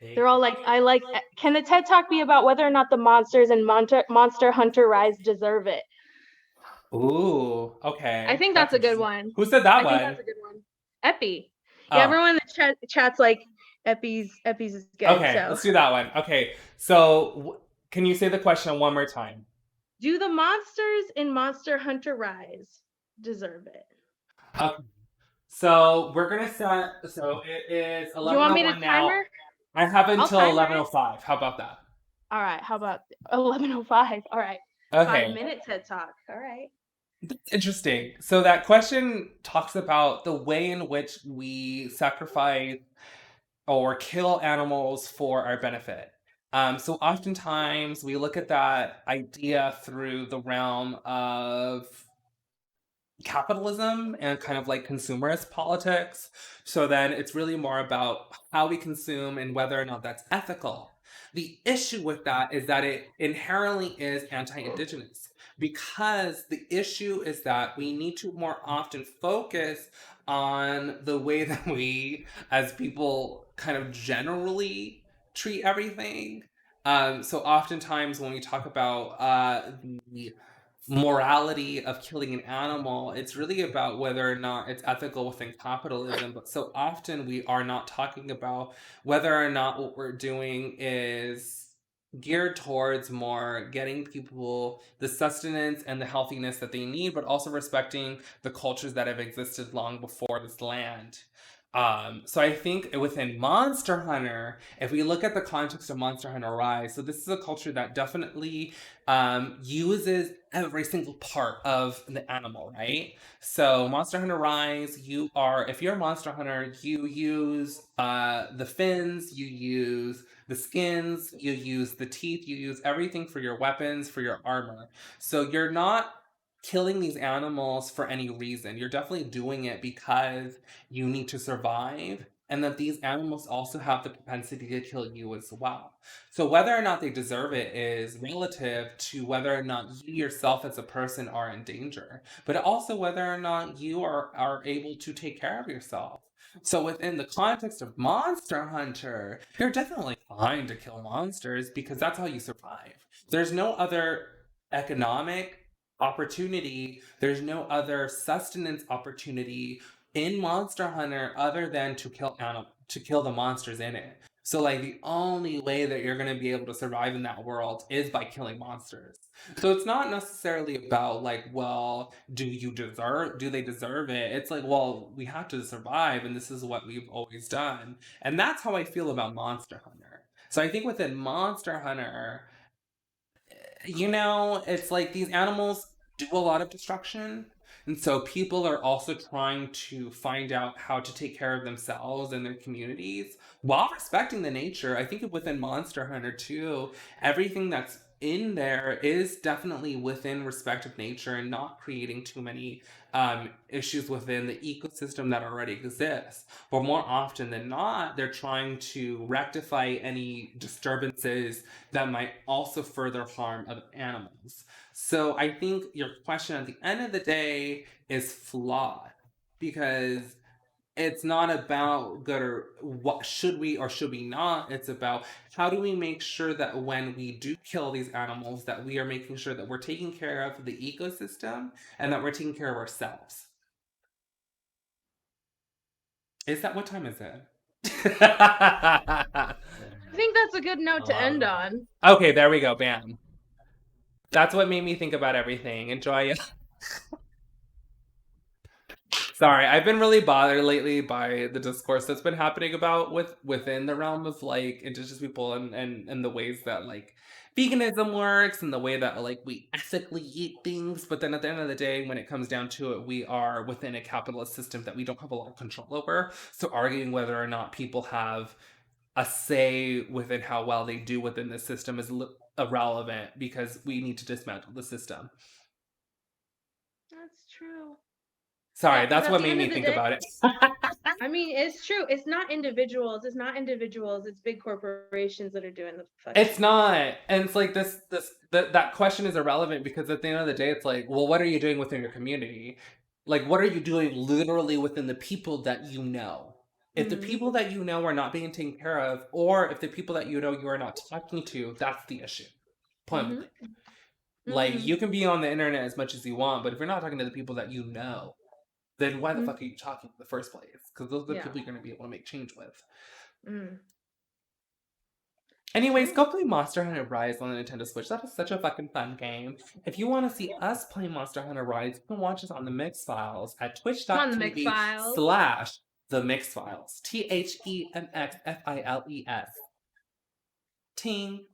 They're all like, I like. Can the TED Talk be about whether or not the monsters in Monster Hunter Rise deserve it? Ooh, I okay. think That's that's a good interesting. one. Who said that I think that's one? a good one. Epi. Yeah, Oh, everyone in the chat's like, Epi's is good. okay. So, Let's do that one. Okay. So, can you say the question one more time? do the monsters in Monster Hunter Rise deserve it? Okay. So, we're going to set, so it is Do you want me to 11:01 now. timer? I have I'll until timer it. 11:05. How about that? All right. How about 11:05? All right. Five Okay. minute TED Talk. All right. That's interesting. So that question talks about the way in which we sacrifice or kill animals for our benefit. So oftentimes we look at that idea through the realm of capitalism and kind of like consumerist politics. So then it's really more about how we consume and whether or not that's ethical. The issue with that is that it inherently is anti indigenous because the issue is that we need to more often focus on the way that we, as people, kind of generally treat everything. So oftentimes when we talk about the morality of killing an animal, it's really about whether or not it's ethical within capitalism. But so often we are not talking about whether or not what we're doing is geared towards more getting people the sustenance and the healthiness that they need, but also respecting the cultures that have existed long before this land. So I think within Monster Hunter, if we look at the context of Monster Hunter Rise, so this is a culture that definitely uses every single part of the animal, right? So Monster Hunter Rise, if you're a Monster Hunter, you use the fins, you use the skins, you use the teeth, you use everything for your weapons, for your armor. So you're not killing these animals for any reason. You're definitely doing it because you need to survive. And that these animals also have the propensity to kill you as well. So whether or not they deserve it is relative to whether or not you yourself as a person are in danger, but also whether or not you are able to take care of yourself. So within the context of Monster Hunter, you're definitely fine to kill monsters because that's how you survive. There's no other economic opportunity, there's no other sustenance opportunity in Monster Hunter other than to kill the monsters in it. So like the only way that you're going to be able to survive in that world is by killing monsters. So it's not necessarily about like, well, do they deserve it? It's like, well, we have to survive and this is what we've always done. And that's how I feel about Monster Hunter. So I think within Monster Hunter, it's like these animals do a lot of destruction. And so people are also trying to find out how to take care of themselves and their communities while respecting the nature. I think within Monster Hunter too, everything that's in there is definitely within respect of nature and not creating too many issues within the ecosystem that already exists. But more often than not, they're trying to rectify any disturbances that might also further harm other animals. So I think your question at the end of the day is flawed because it's not about good or what should we or should we not. It's about how do we make sure that when we do kill these animals, that we are making sure that we're taking care of the ecosystem and that we're taking care of ourselves. Is that what time is it? I think that's a good note to end on. Okay, there we go. Bam. That's what made me think about everything. Enjoy. Sorry, I've been really bothered lately by the discourse that's been happening about within the realm of like indigenous people and the ways that like veganism works and the way that like we ethically eat things. But then at the end of the day, when it comes down to it, we are within a capitalist system that we don't have a lot of control over. So arguing whether or not people have a say within how well they do within the system is irrelevant because we need to dismantle the system. That's true. Yeah, Sorry, because that's at what the made end of me the think day, about it. I mean, it's true. It's not individuals. It's not individuals. It's big corporations that are doing the fucking It's shit. not. And it's like that question is irrelevant because at the end of the day, it's like, well, what are you doing within your community? Like, what are you doing literally within the people that you know? If the people that you know are not being taken care of, or if the people that you know you are not talking to, that's the issue. Point Mhm. blank. Like, Mhm. you can be on the internet as much as you want, but if you're not talking to the people that you know, then why the fuck are you talking in the first place? Because those are the Yeah. people you're going to be able to make change with. Mm. Anyways, True. go play Monster Hunter Rise on the Nintendo Switch. That is such a fucking fun game. If you want to see us play Monster Hunter Rise, you can watch us on the Mix Files at Come on, the Mix twitch.tv Files. slash the Mix Files. THEMXFILES. Ting.